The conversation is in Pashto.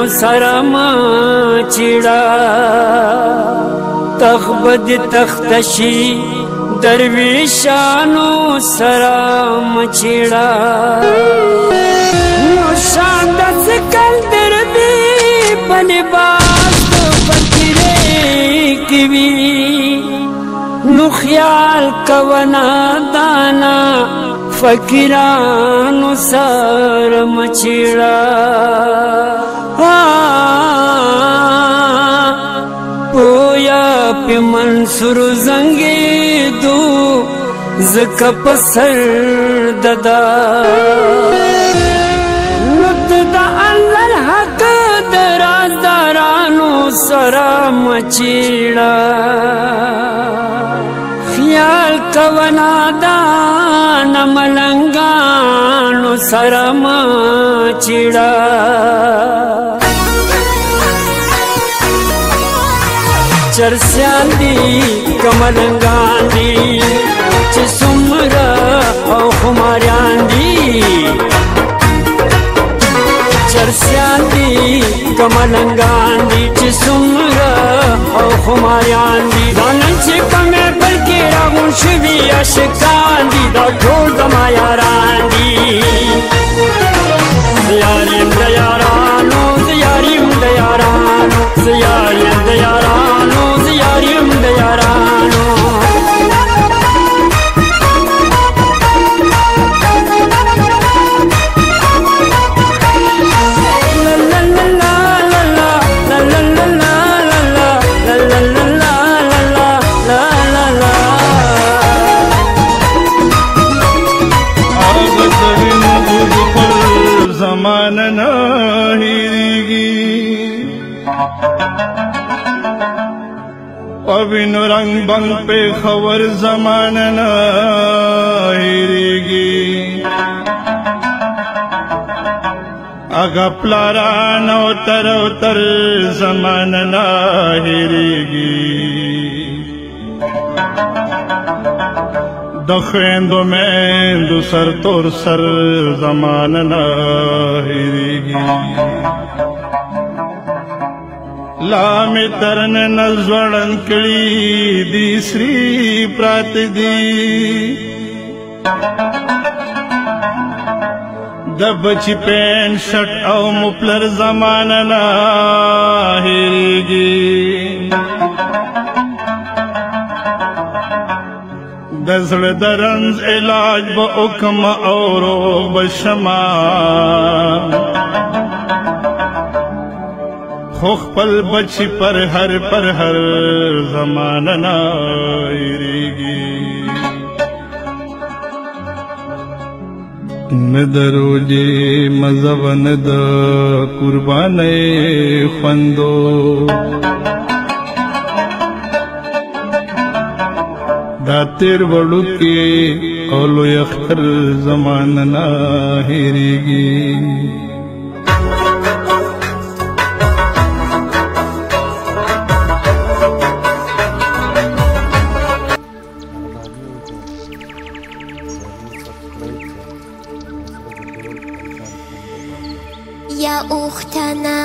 سرم چیڑا تخبد تختشی درویشانو سرم چیڑا نوشان دس کل دردی بلباس تو فکرے کیوی نو خیال کونا دانا فکرانو سرم چیڑا پویا پی منصور زنگی دو زکا پسر ددا نت دا اللہ حق درازدارانو سرم چیڑا خیال کونا دانا ملنگانو سرم چیڑا چرسیان دی کملنگان دی چه سمرا او خماریان دی چرسیان دی کملنگان دی چه سمرا او خماریان دی دانن چه کمه بلکی راغون شوی عشقان دی دا ٹھول دما یاران دی زیاریم دا یارانو زیاریم دا یارانو زیاریم دا یارانو زیاریم دا یارانو زمانہ نہ ہیریگی پوین رنگ بنگ پہ خبر زمانہ نہ ہیریگی اگا پلاران اوتر زمانہ نہ ہیریگی دخیندو میندو سر تور سر زمان نہ ہیریگی لامی ترن نزوڑن کلی دیسری پرات دی دبچی پین شٹ او مپلر زمان نہ ہیریگی دزڑ درنز علاج با اکم اورو بشما خوخ پل بچی پر ہر زمانہ نائریگی ندرو جی مذہب ند قربانے خندو دا تیر وڑو کے اولو یختر زمانہ نہ ہیریگی يا أختنا